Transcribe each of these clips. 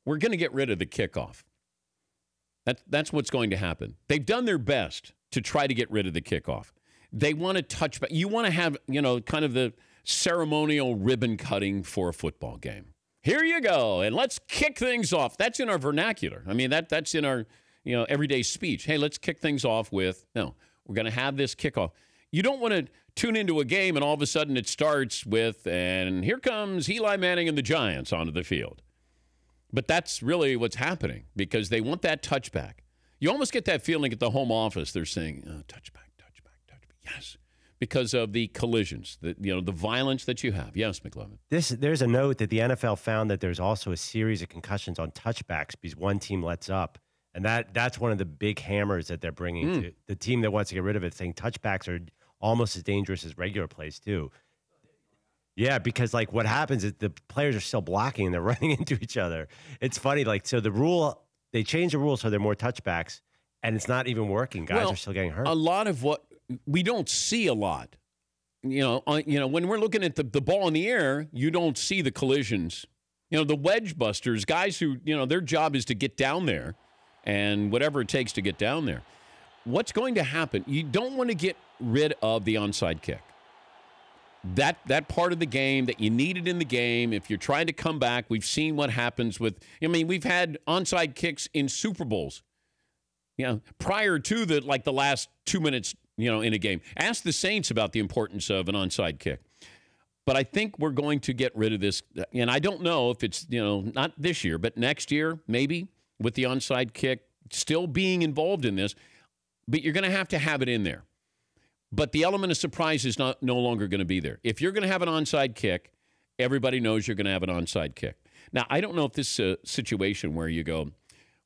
we're going to get rid of the kickoff. That's what's going to happen. They've done their best to try to get rid of the kickoff. They want to touch back. You want to have, kind of the ceremonial ribbon cutting for a football game. Here you go, and let's kick things off. That's in our vernacular. I mean, that's in our, everyday speech. Hey, let's kick things off with, no, we're going to have this kickoff. You don't want to tune into a game and all of a sudden it starts with, and here comes Eli Manning and the Giants onto the field. But that's really what's happening because they want that touchback. You almost get that feeling at the home office. They're saying, touchback. Yes, because of the collisions, the violence that you have. Yes, McLevin. There's a note that the NFL found that there's also a series of concussions on touchbacks because one team lets up. And that's one of the big hammers that they're bringing to the team that wants to get rid of it, saying touchbacks are almost as dangerous as regular plays, too. Yeah, because, what happens is the players are still blocking and they're running into each other. It's funny, so the rule, they changed the rule so there are more touchbacks, and it's not even working. Guys are still getting hurt. A lot of what we don't see a lot, when we're looking at the ball in the air, you don't see the collisions. The wedge busters, guys who, their job is to get down there and whatever it takes to get down there. What's going to happen? You don't want to get rid of the onside kick. That part of the game that you needed in the game, if you're trying to come back, we've seen what happens with, we've had onside kicks in Super Bowls, prior to the last 2 minutes, in a game. Ask the Saints about the importance of an onside kick. But I think we're going to get rid of this, and I don't know if it's, not this year, but next year, maybe, with the onside kick still being involved in this, but you're going to have it in there. But the element of surprise is no longer going to be there. If you're going to have an onside kick, everybody knows you're going to have an onside kick. Now, I don't know if this is a situation where you go,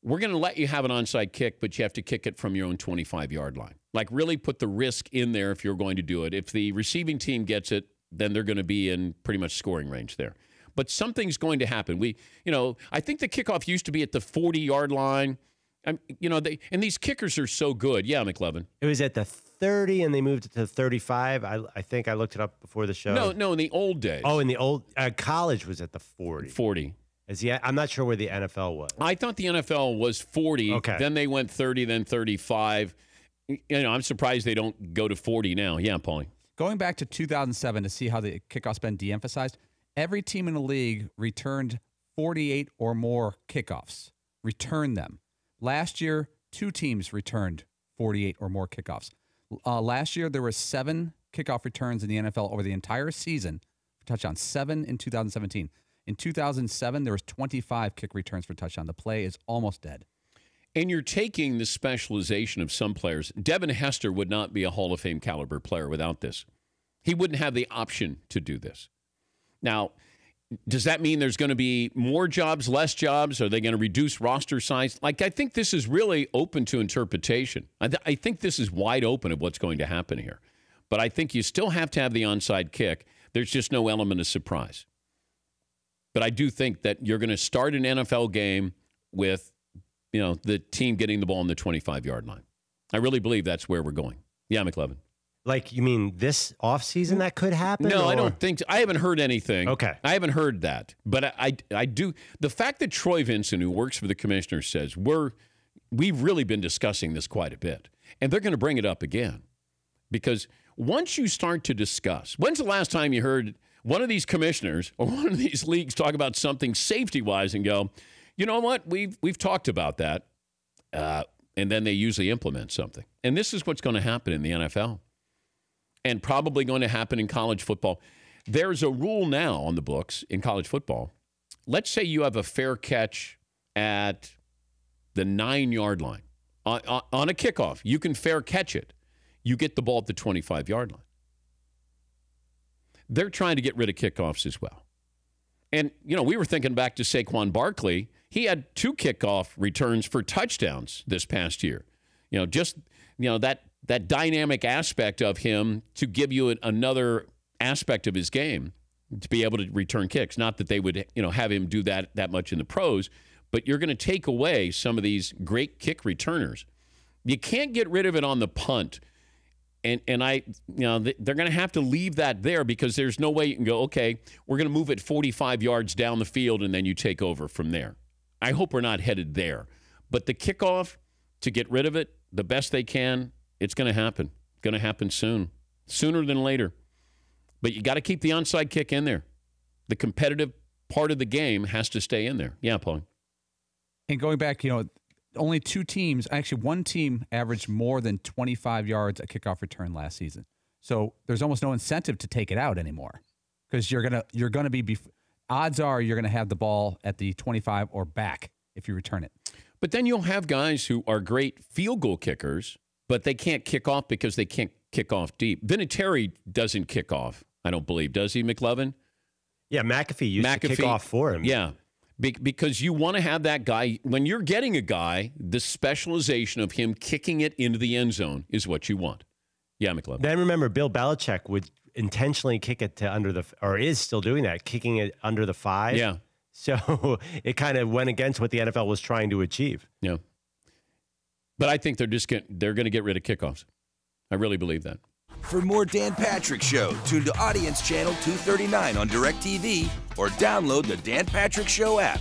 we're going to let you have an onside kick, but you have to kick it from your own 25-yard line. Really put the risk in there if you're going to do it. If the receiving team gets it, then they're going to be in pretty much scoring range there. But something's going to happen. I think the kickoff used to be at the 40-yard line. And these kickers are so good. Yeah, McLevin. It was at the 30, and they moved it to 35. I think I looked it up before the show. No, in the old days. Oh, in the old college was at the 40. 40. I'm not sure where the NFL was. I thought the NFL was 40. Okay. Then they went 30, then 35. I'm surprised they don't go to 40 now. Yeah, Paulie. Going back to 2007 to see how the kickoff's been de-emphasized, every team in the league returned 48 or more kickoffs. Returned them. Last year, 2 teams returned 48 or more kickoffs. Last year, there were 7 kickoff returns in the NFL over the entire season for touchdown. 7 in 2017. In 2007, there was 25 kick returns for touchdown. The play is almost dead. And you're taking the specialization of some players. Devin Hester would not be a Hall of Fame caliber player without this. He wouldn't have the option to do this. Now, does that mean there's going to be more jobs, less jobs? Are they going to reduce roster size? I think this is really open to interpretation. I think this is wide open of what's going to happen here. But I think you still have to have the onside kick. There's just no element of surprise. But I do think that you're going to start an NFL game with, the team getting the ball on the 25-yard line. I really believe that's where we're going. Yeah, McLevin. You mean this offseason that could happen? No, I don't think so. I haven't heard anything. Okay. I haven't heard that. But I do. The fact that Troy Vincent, who works for the commissioner, says we've really been discussing this quite a bit. And they're going to bring it up again. Because once you start to discuss, when's the last time you heard one of these commissioners or one of these leagues talk about something safety-wise and go, you know what, we've talked about that, and then they usually implement something. And this is what's going to happen in the NFL and probably going to happen in college football. There's a rule now on the books in college football. Let's say you have a fair catch at the 9-yard line. On a kickoff, you can fair catch it. You get the ball at the 25-yard line. They're trying to get rid of kickoffs as well. And, we were thinking back to Saquon Barkley. He had 2 kickoff returns for touchdowns this past year. That dynamic aspect of him to give you another aspect of his game to be able to return kicks. Not that they would, have him do that much in the pros, but you're going to take away some of these great kick returners. You can't get rid of it on the punt. And they're going to have to leave that there because there's no way you can go, okay, we're going to move it 45 yards down the field and then you take over from there. I hope we're not headed there. But the kickoff, to get rid of it the best they can, it's going to happen. Going to happen soon. Sooner than later. But you got to keep the onside kick in there. The competitive part of the game has to stay in there. Yeah, Paul. And going back, only two teams, actually one team averaged more than 25 yards a kickoff return last season. So there's almost no incentive to take it out anymore because you're gonna be odds are you're gonna have the ball at the 25 or back if you return it. But then you'll have guys who are great field goal kickers, but they can't kick off because they can't kick off deep. Vinatieri doesn't kick off, I don't believe, does he, McLevin? Yeah, McAfee used to kick off for him. Yeah, because you want to have that guy. When you're getting a guy, the specialization of him kicking it into the end zone is what you want. Yeah, McLevin. Then remember, Bill Belichick would intentionally kick it to or is still doing that, kicking it under the 5. Yeah. So it kind of went against what the NFL was trying to achieve. Yeah. But I think they're going to get rid of kickoffs. I really believe that. For more Dan Patrick Show, tune to Audience Channel 239 on DirecTV or download the Dan Patrick Show app.